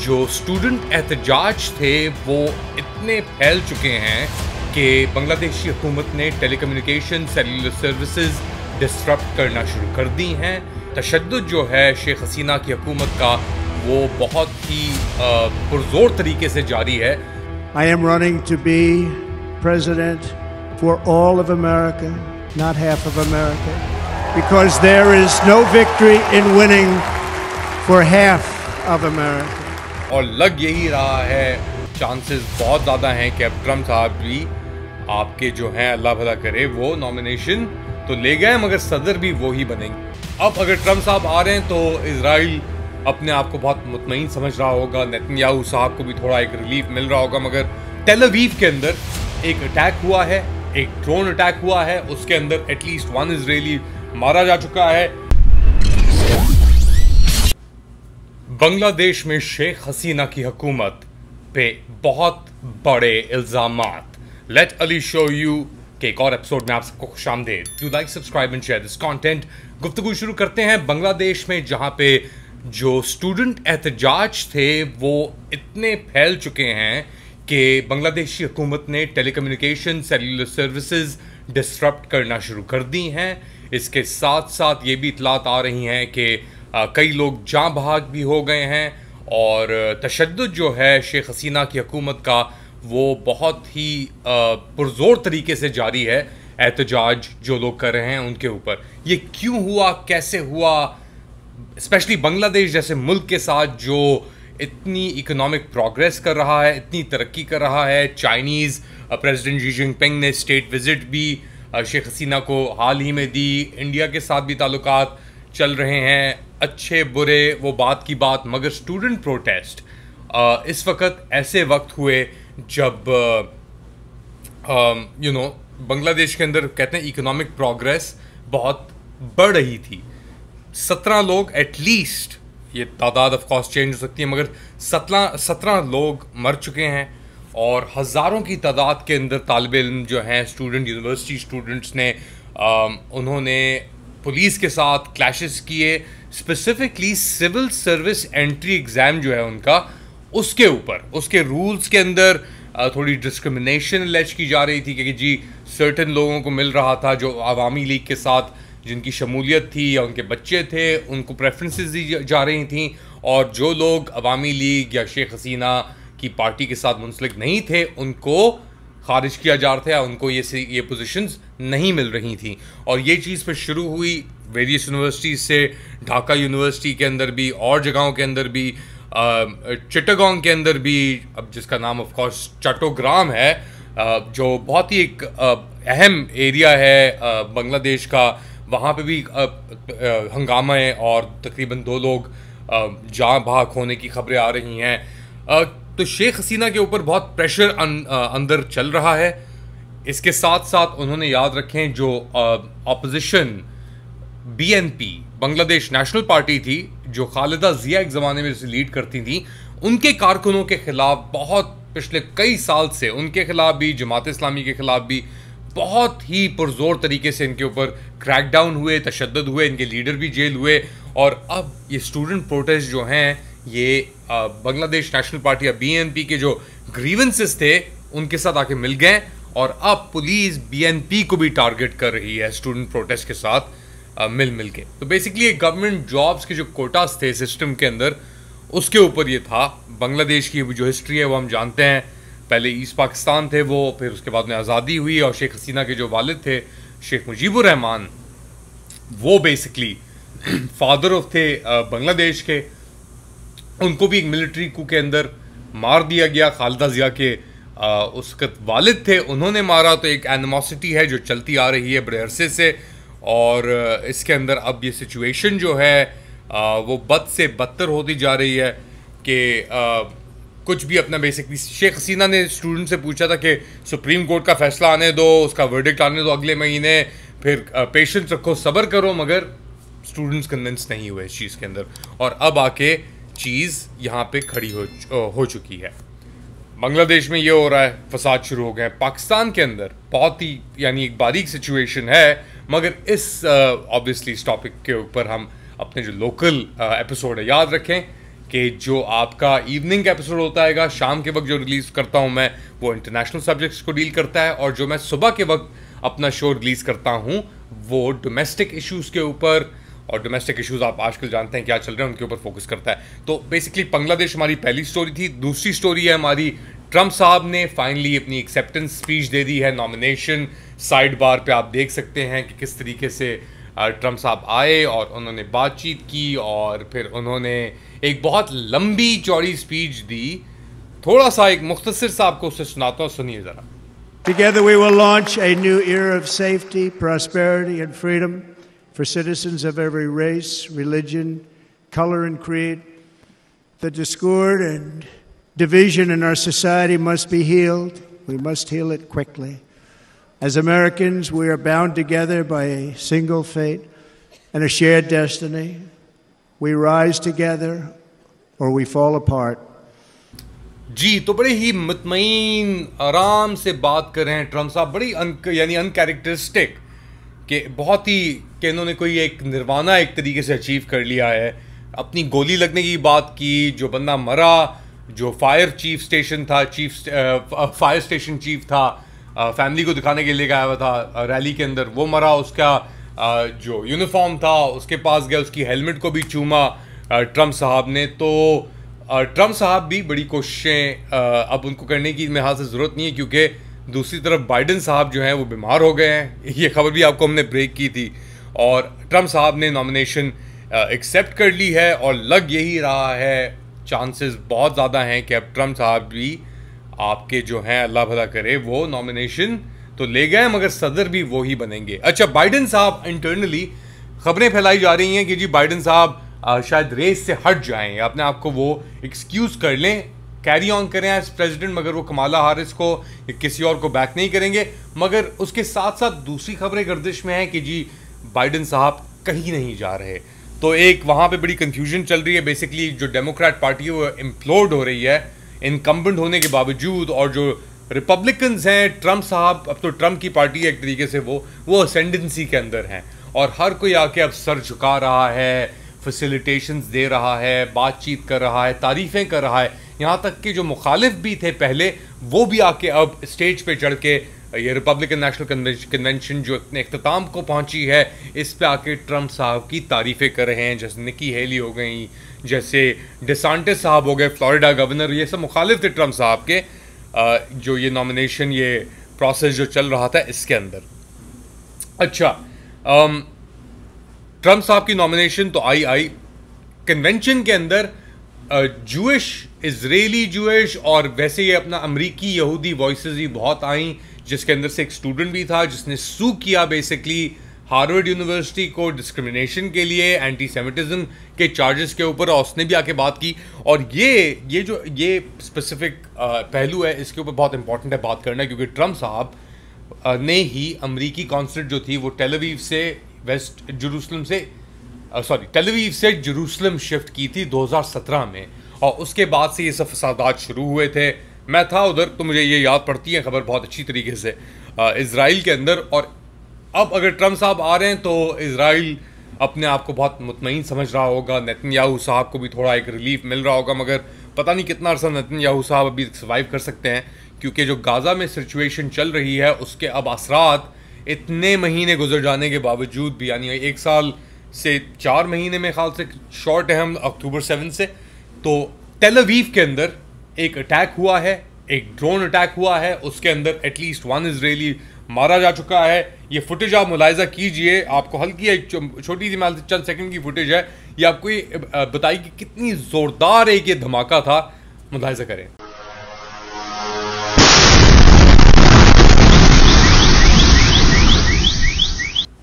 जो स्टूडेंट एहतजाज थे वो इतने फैल चुके हैं कि बांग्लादेशी हुकूमत ने टेलीकम्युनिकेशन सेलुलर सर्विसेज डिस्टर्ब करना शुरू कर दी हैं। तशद्दुद जो है शेख हसीना की हुकूमत का वो बहुत ही पुरजोर तरीके से जारी है। I am running to be president for all of America, not half of America, because there is no victory in winning for half of America. और लग यही रहा है, चांसेस बहुत ज़्यादा हैं कि अब ट्रम्प साहब भी आपके जो हैं अल्लाह भला करे वो नॉमिनेशन तो ले गए मगर सदर भी वो ही बनेंगे। अब अगर ट्रम्प साहब आ रहे हैं तो इजराइल अपने आप को बहुत मुतमईन समझ रहा होगा, नेतन्याहू साहब को भी थोड़ा एक रिलीफ मिल रहा होगा। मगर टेल अवीव के अंदर एक अटैक हुआ है, एक ड्रोन अटैक हुआ है, उसके अंदर एटलीस्ट वन इजरायली मारा जा चुका है। बांग्लादेश में शेख हसीना की हुकूमत पे बहुत बड़े इल्जामात। लेट अली शो यू के एक और एपिसोड में आप सबको खुशामदीद। Do like, subscribe and share this content. गुफ्तगू शुरू करते हैं बांग्लादेश में, जहां पे जो स्टूडेंट एहतजाज थे वो इतने फैल चुके हैं कि बांग्लादेशी हुकूमत ने टेलीकम्युनिकेशन सेलुलर सर्विसेज डिस्टर्ब करना शुरू कर दी हैं। इसके साथ साथ ये भी इतलात आ रही हैं कि कई लोग जाँ बहक भी हो गए हैं और तशद्दुद जो है शेख हसीना की हुकूमत का वो बहुत ही पुरजोर तरीके से जारी है। एहतजाज जो लोग कर रहे हैं उनके ऊपर ये क्यों हुआ, कैसे हुआ, स्पेशली बांग्लादेश जैसे मुल्क के साथ जो इतनी इकोनॉमिक प्रोग्रेस कर रहा है, इतनी तरक्की कर रहा है। चाइनीज़ प्रेसिडेंट शी जिनपिंग ने स्टेट विजिट भी शेख हसीना को हाल ही में दी। इंडिया के साथ भी ताल्लुकात चल रहे हैं, अच्छे बुरे वो बात की बात। मगर स्टूडेंट प्रोटेस्ट इस वक्त ऐसे वक्त हुए जब बांग्लादेश के अंदर कहते हैं इकोनॉमिक प्रोग्रेस बहुत बढ़ रही थी। 17 लोग एटलीस्ट, ये तादाद ऑफ कोर्स चेंज हो सकती है, मगर 17 लोग मर चुके हैं और हज़ारों की तादाद के अंदर तालिब इल्म जो हैं, स्टूडेंट, यूनिवर्सिटी स्टूडेंट्स ने उन्होंने पुलिस के साथ क्लैशेस किए। Specifically civil service entry exam जो है उनका, उसके ऊपर उसके रूल्स के अंदर थोड़ी डिस्क्रिमिनेशन एलिज की जा रही थी कि जी सर्टेन लोगों को मिल रहा था जो अवामी लीग के साथ जिनकी शमूलियत थी या उनके बच्चे थे उनको प्रेफरेंसेस दी जा रही थी, और जो लोग अवामी लीग या शेख हसीना की पार्टी के साथ मुंसलिक नहीं थे उनको खारिज किया जा रहा था, उनको ये पोजीशंस नहीं मिल रही थी। और ये चीज़ फिर शुरू हुई वेरियस यूनिवर्सिटीज़ से, ढाका यूनिवर्सिटी के अंदर भी और जगहों के अंदर भी, चिट्टागोंग के अंदर भी, अब जिसका नाम ऑफ कोर्स चट्टोग्राम है, जो बहुत ही एक अहम एरिया है बांग्लादेश का, वहाँ पे भी हंगामा है और तकरीबन 2 लोग जाँ बहक होने की खबरें आ रही हैं। तो शेख हसीना के ऊपर बहुत प्रेशर अंदर चल रहा है। इसके साथ साथ उन्होंने याद रखें जो opposition BNP Bangladesh national party थी जो खालिदा जिया एक ज़माने में इसे लीड करती थी, उनके कारकुनों के ख़िलाफ़ बहुत पिछले कई साल से उनके ख़िलाफ़ भी, जमात इस्लामी के ख़िलाफ़ भी बहुत ही पुरजोर तरीके से इनके ऊपर क्रैकडाउन हुए, तशद्दुद हुए, इनके लीडर भी जेल हुए। और अब ये स्टूडेंट प्रोटेस्ट जो हैं ये बांग्लादेश नेशनल पार्टी या BNP के जो ग्रीवेंसेस थे उनके साथ आके मिल गए और अब पुलिस BNP को भी टारगेट कर रही है स्टूडेंट प्रोटेस्ट के साथ मिल के। तो बेसिकली गवर्नमेंट जॉब्स के जो कोटास थे सिस्टम के अंदर, उसके ऊपर ये था। बांग्लादेश की जो हिस्ट्री है वो हम जानते हैं, पहले ईस्ट पाकिस्तान थे वो, फिर उसके बाद में आज़ादी हुई और शेख हसीना के जो वालिद थे शेख मुजीबुर रहमान, वो बेसिकली फादर ऑफ थे बांग्लादेश के, उनको भी एक मिलिट्री कू के अंदर मार दिया गया। खालिदा जिया के उस वक्त वालिद थे, उन्होंने मारा। तो एक एनिमोसिटी है जो चलती आ रही है बड़े अरसे से, और इसके अंदर अब ये सिचुएशन जो है वो बद से बदतर होती जा रही है कि कुछ भी अपना बेसिकली शेख हसीना ने स्टूडेंट से पूछा था कि सुप्रीम कोर्ट का फैसला आने दो, उसका वर्डिक्ट आने दो अगले महीने, फिर पेशेंस रखो, सब्र करो, मगर स्टूडेंट्स कन्विंस नहीं हुए इस चीज़ के अंदर। और अब आके चीज़ यहाँ पे खड़ी हो चुकी है। बांग्लादेश में ये हो रहा है, फसाद शुरू हो गए। पाकिस्तान के अंदर बहुत ही यानी एक बारीक सिचुएशन है, मगर इस ऑब्वियसली इस टॉपिक के ऊपर हम अपने जो लोकल एपिसोड है याद रखें कि जो आपका इवनिंग एपिसोड होता है शाम के वक्त जो रिलीज़ करता हूं मैं, वो इंटरनेशनल सब्जेक्ट्स को डील करता है, और जो मैं सुबह के वक्त अपना शो रिलीज़ करता हूं वो डोमेस्टिक इश्यूज़ के ऊपर, और डोमेस्टिक इश्यूज़ आप आजकल जानते हैं क्या चल रहे हैं, उनके ऊपर फोकस करता है। तो बेसिकली बांग्लादेश हमारी पहली स्टोरी थी। दूसरी स्टोरी है हमारी, ट्रंप साहब ने फाइनली अपनी एक्सेप्टेंस स्पीच दे दी है नॉमिनेशन। साइड बार पे आप देख सकते हैं कि किस तरीके से ट्रंप साहब आए और उन्होंने बातचीत की, और फिर उन्होंने एक बहुत लंबी चौड़ी स्पीच दी। थोड़ा सा एक मुख्तसर सा आपको उससे सुनाता हूँ, सुनिए ज़रा। Together we will launch a new era of safety, prosperity and freedom for citizens of every race, religion, color and creed. The discord and division in our society must be healed. We must heal it quickly. As Americans, we are bound together by a single fate and a shared destiny. We rise together or we fall apart. जी, तो बड़े ही मुतमईन आराम से बात कर रहे हैं Trump साहब, बड़ी यानी अनकैरेक्टरिस्टिक, कि बहुत ही कि इन्होंने कोई एक निर्वाणा एक तरीके से अचीव कर लिया है। अपनी गोली लगने की बात की, जो बंदा मरा, जो फायर चीफ स्टेशन था, फायर स्टेशन चीफ था, फैमिली को दिखाने के लिए गया हुआ था रैली के अंदर, वो मरा। उसका जो यूनिफॉर्म था उसके पास गया, उसकी हेलमेट को भी चूमा ट्रंप साहब ने। तो ट्रंप साहब भी बड़ी कोशिशें अब उनको करने की लिहाज से ज़रूरत नहीं है, क्योंकि दूसरी तरफ बाइडन साहब जो हैं वो बीमार हो गए हैं। ये खबर भी आपको हमने ब्रेक की थी, और ट्रंप साहब ने नॉमिनेशन एक्सेप्ट कर ली है, और लग यही रहा है, चांसेस बहुत ज़्यादा हैं कि अब ट्रंप साहब भी आपके जो हैं, अल्लाह भला करे, वो नॉमिनेशन तो ले गए मगर सदर भी वो ही बनेंगे। अच्छा, बाइडन साहब इंटरनली खबरें फैलाई जा रही हैं कि जी बाइडन साहब शायद रेस से हट जाएं, अपने आप को वो एक्सक्यूज़ कर लें, कैरी ऑन करें एज प्रेसिडेंट, मगर वो कमाला हारिस को या किसी और को बैक नहीं करेंगे। मगर उसके साथ साथ दूसरी खबरें गर्दिश में हैं कि जी बाइडन साहब कहीं नहीं जा रहे। तो एक वहाँ पे बड़ी कंफ्यूजन चल रही है। बेसिकली जो डेमोक्रेट पार्टी है वो इम्प्लोड हो रही है इनकम्बेंट होने के बावजूद, और जो रिपब्लिकन्स हैं, ट्रंप साहब, अब तो ट्रंप की पार्टी है एक तरीके से, वो असेंडेंसी के अंदर हैं, और हर कोई आके अब सर झुका रहा है, फैसिलिटेशंस दे रहा है, बातचीत कर रहा है, तारीफ़ें कर रहा है। यहाँ तक कि जो मुखालिफ भी थे पहले, वो भी आके अब स्टेज पे चढ़ के ये रिपब्लिकन नेशनल कन्वेंशन जो अपने इख्तिताम को पहुँची है, इस पे आके ट्रंप साहब की तारीफ़ें कर रहे हैं। जैसे निकी हेली हो गई, जैसे डिसांटिस साहब हो गए फ्लोरिडा गवर्नर, ये सब मुखालिफ थे ट्रंप साहब के, जो ये नॉमिनेशन, ये प्रोसेस जो चल रहा था इसके अंदर। अच्छा, ट्रंप साहब की नॉमिनेशन तो आई कन्वेंशन के अंदर जूइश, इजरायली जूइश, और वैसे ये अपना अमरीकी यहूदी वॉइसेस भी बहुत आई, जिसके अंदर से एक स्टूडेंट भी था जिसने सू किया बेसिकली हार्वर्ड यूनिवर्सिटी को डिस्क्रिमिनेशन के लिए, एंटी सेमिटिज्म के चार्जेस के ऊपर, और उसने भी आके बात की। और ये स्पेसिफिक पहलू है, इसके ऊपर बहुत इंपॉर्टेंट है बात करना, क्योंकि ट्रंप साहब ने ही अमरीकी कॉन्सुलेट जो थी वो टेल अवीव से जेरूसलम शिफ्ट की थी 2017 में, और उसके बाद से ये सब फसादात शुरू हुए थे। मैं था उधर, तो मुझे ये याद पड़ती है खबर बहुत अच्छी तरीके से इजराइल के अंदर। और अब अगर ट्रंप साहब आ रहे हैं तो इजराइल अपने आप को बहुत मुतमईन समझ रहा होगा, नेतन्याहू साहब को भी थोड़ा एक रिलीफ मिल रहा होगा, मगर पता नहीं कितना अर्सा नेतन्याहू साहब अभी सर्वाइव कर सकते हैं, क्योंकि जो गाज़ा में सिचुएशन चल रही है उसके अब असरात इतने महीने गुजर जाने के बावजूद भी, यानी 1 साल से 4 महीने में ख्याल से शॉर्ट है हम अक्टूबर 7 से, तो टेल अवीव के अंदर एक अटैक हुआ है, एक ड्रोन अटैक हुआ है, उसके अंदर एटलीस्ट 1 इजरायली मारा जा चुका है। ये फुटेज आप मुलाहिजा कीजिए, आपको हल्की एक छोटी सी चंद सेकंड की फुटेज है, ये आपको ये बताएगी कितनी ज़ोरदार एक ये धमाका था। मुलाहिजा करें।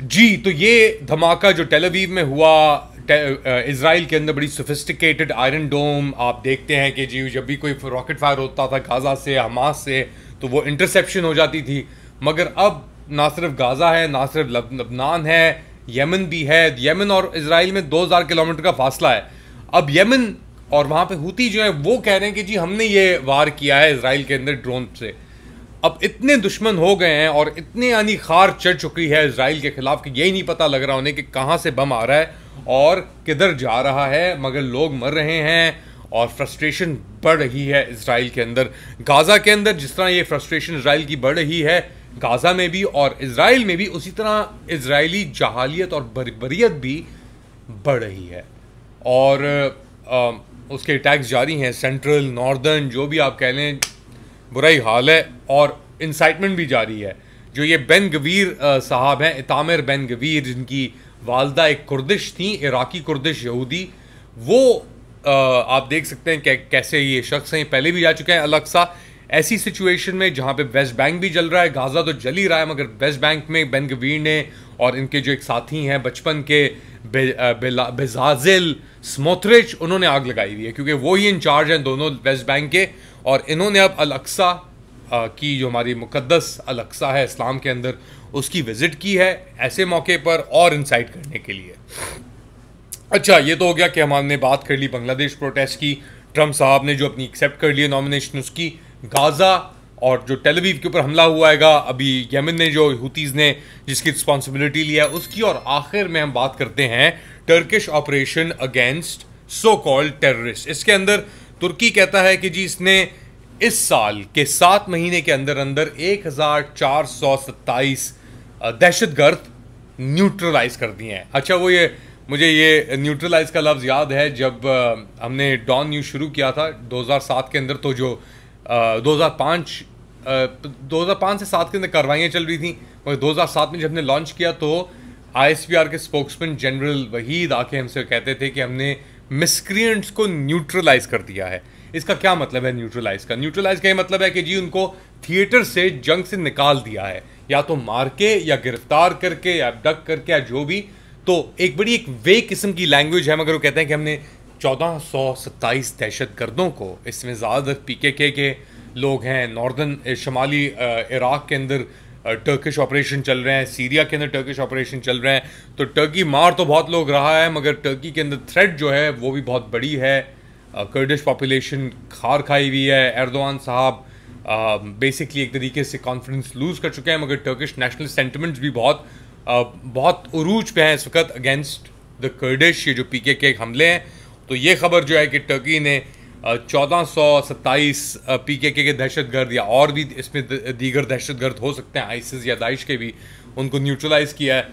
जी, तो ये धमाका जो टेल अवीव में हुआ, इजराइल के अंदर बड़ी सोफिस्टिकेटेड आयरन डोम, आप देखते हैं कि जी जब भी कोई रॉकेट फायर होता था गाज़ा से, हमास से, तो वो इंटरसेप्शन हो जाती थी। मगर अब ना सिर्फ गाज़ा है, ना सिर्फ लबनान है, यमन भी है। यमन और इजराइल में 2000 किलोमीटर का फासला है। अब यमन और वहाँ पे हुती जो है वो कह रहे हैं कि जी हमने ये वार किया है इजराइल के अंदर ड्रोन से। अब इतने दुश्मन हो गए हैं और इतने यानी खार चढ़ चुकी है इजराइल के खिलाफ कि यही नहीं पता लग रहा उन्हें कि कहाँ से बम आ रहा है और किधर जा रहा है, मगर लोग मर रहे हैं और फ्रस्ट्रेशन बढ़ रही है इजराइल के अंदर। गाज़ा के अंदर जिस तरह ये फ्रस्ट्रेशन इजराइल की बढ़ रही है, गाज़ा में भी और इजराइल में भी उसी तरह इजरायली जहालियत और बर्बरियत भी बढ़ रही है। और उसके अटैक्स जारी हैं, सेंट्रल नॉर्दर्न जो भी आप कह लें, बुरा ही हाल है। और इंसाइटमेंट भी जारी है। जो ये बेन गवीर साहब हैं, इतामिर बेन गवीर, जिनकी वालदा एक कुर्दिश थी, इराकी कुर्दिश यहूदी, वो आप देख सकते हैं कैसे ये शख्स हैं, पहले भी जा चुके हैं अल-अक्सा। ऐसी सिचुएशन में जहाँ पे वेस्ट बैंक भी जल रहा है, गाज़ा तो जल ही रहा है, मगर वेस्ट बैंक में बेन गवीर ने और इनके जो एक साथी हैं बचपन के बेजाजिल स्मोत्रिच, उन्होंने आग लगाई हुई है, क्योंकि वो ही इंचार्ज हैं दोनों वेस्ट बैंक के। और इन्होंने अब अल-अक्सा की, जो हमारी मुकद्दस अल-अक्सा है इस्लाम के अंदर, उसकी विज़िट की है ऐसे मौके पर और इंसाइट करने के लिए। अच्छा, ये तो हो गया कि हमने बात कर ली बांग्लादेश प्रोटेस्ट की। ट्रम्प साहब ने जो अपनी एक्सेप्ट कर ली नॉमिनेशन उसकी। गाज़ा और जो टेल अवीव के ऊपर हमला हुआ है, अभी यमन ने जो हुतीज़ ने जिसकी रिस्पॉन्सिबिलिटी लिया है उसकी। और आखिर में हम बात करते हैं Turkish operation against so called terrorist. इसके अंदर तुर्की कहता है कि जी इसने इस साल के 7 महीने के अंदर अंदर 1427 दहशतगर्द न्यूट्रलाइज कर दिए हैं। अच्छा, मुझे ये न्यूट्रलाइज का लफ्ज़ याद है जब हमने डॉन न्यूज़ शुरू किया था 2007 के अंदर, तो जो 2005 से 7 के अंदर कार्रवाइयाँ चल रही थी, और 2007 में जब हमने लॉन्च किया तो ISPR के स्पोक्समैन जनरल वहीद आके हमसे कहते थे कि हमने मिसक्रिएंट्स को न्यूट्रलाइज कर दिया है। इसका क्या मतलब है न्यूट्रलाइज का? न्यूट्रलाइज का ये मतलब है कि जी उनको थिएटर से, जंग से निकाल दिया है, या तो मार के या गिरफ्तार करके या अबडक्ट करके या जो भी। तो एक बड़ी एक वे किस्म की लैंग्वेज है, मगर वो कहते हैं कि हमने 1427 दहशतगर्दों को, इसमें ज़्यादातर PKK के लोग हैं, नॉर्दर्न शमाली इराक के अंदर टर्किश ऑपरेशन चल रहे हैं, सीरिया के अंदर टर्किश ऑपरेशन चल रहे हैं। तो टर्की मार तो बहुत लोग रहा है, मगर टर्की के अंदर थ्रेट जो है वो भी बहुत बड़ी है। कर्डिश पॉपुलेशन खार खाई हुई है। एर्दोआन साहब बेसिकली एक तरीके से कॉन्फिडेंस लूज़ कर चुके हैं, मगर टर्किश नेशनल सेंटिमेंट्स भी बहुत उरूज पे हैं इस वक्त अगेंस्ट द कर्डिश, ये जो PKK हमले हैं। तो ये खबर जो है कि टर्की ने 1427 PKK के दहशतगर्द, या और भी इसमें दीगर दहशतगर्द हो सकते हैं, आइसिस या दाइश के भी, उनको न्यूट्रलाइज किया है।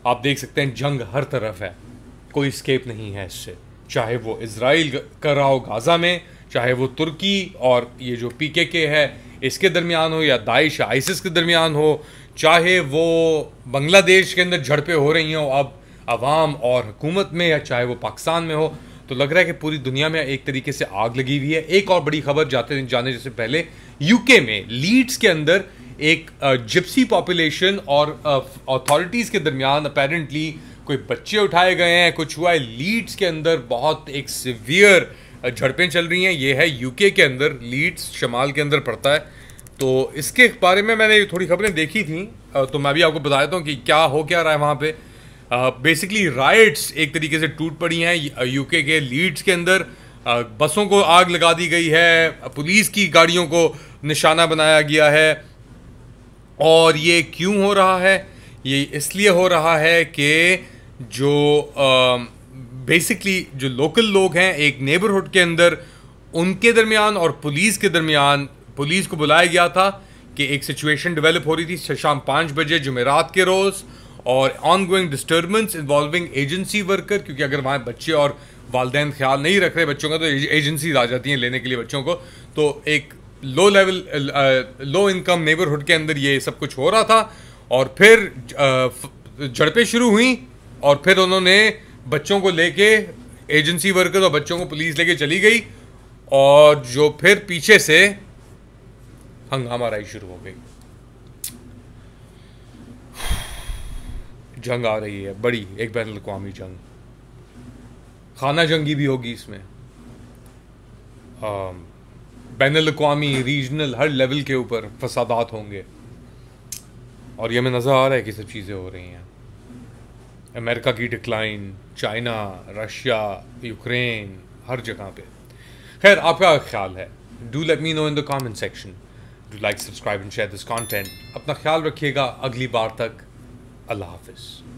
आप देख सकते हैं जंग हर तरफ है, कोई स्केप नहीं है इससे, चाहे वो इजराइल कर रहा हो गाज़ा में, चाहे वो तुर्की और ये जो PKK है इसके दरमियान हो, या दाइश या आइसिस के दरमियान हो, चाहे वो बांग्लादेश के अंदर झड़पें हो रही हों अब अवाम और हुकूमत में, या चाहे वो पाकिस्तान में हो। तो लग रहा है कि पूरी दुनिया में एक तरीके से आग लगी हुई है। एक और बड़ी खबर जाने से पहले, UK में लीड्स के अंदर एक जिप्सी पॉपुलेशन और अथॉरिटीज़ के दरमियान अपेरेंटली कोई बच्चे उठाए गए हैं, कुछ हुआ है। लीड्स के अंदर बहुत एक सिवियर झड़पें चल रही हैं। ये है UK के अंदर, लीड्स शमाल के अंदर पड़ता है। तो इसके बारे में मैंने थोड़ी खबरें देखी थी, तो मैं भी आपको बता देता हूँ कि क्या रहा है वहाँ पे। बेसिकली राइट्स एक तरीके से टूट पड़ी हैं UK के लीड्स के अंदर। बसों को आग लगा दी गई है, पुलिस की गाड़ियों को निशाना बनाया गया है। और ये क्यों हो रहा है? ये इसलिए हो रहा है कि जो बेसिकली जो लोकल लोग हैं एक नेबरहुड के अंदर, उनके दरमियान और पुलिस के दरमियान, पुलिस को बुलाया गया था कि एक सिचुएशन डेवलप हो रही थी शाम 5 बजे जुमेरात के रोज़, और on going disturbance involving agency worker, क्योंकि अगर वहाँ बच्चे और वालिदैन ख्याल नहीं रख रहे बच्चों का तो एजेंसीज आ जाती हैं लेने के लिए बच्चों को। तो एक लो इनकम नेबरहुड के अंदर ये सब कुछ हो रहा था, और फिर झड़पें शुरू हुई, और फिर उन्होंने बच्चों को लेके, एजेंसी वर्कर और बच्चों को पुलिस लेके चली गई, और जो फिर पीछे से हंगामा राई शुरू हो गई। जंग आ रही है बड़ी, एक बैन अल-अक़वामी जंग, खाना जंगी भी होगी इसमें, बैन अल-अक़वामी रीजनल हर लेवल के ऊपर फसादात होंगे। और ये हमें नज़र आ रहा है कि सब चीज़ें हो रही हैं। अमेरिका की डिक्लाइन, चाइना, रशिया, यूक्रेन, हर जगह पे। खैर, आपका ख्याल है? Do let me know in the comment section. Do like, subscribe and share this content. अपना ख्याल रखिएगा। अगली बार तक अल्लाह हाफिज़।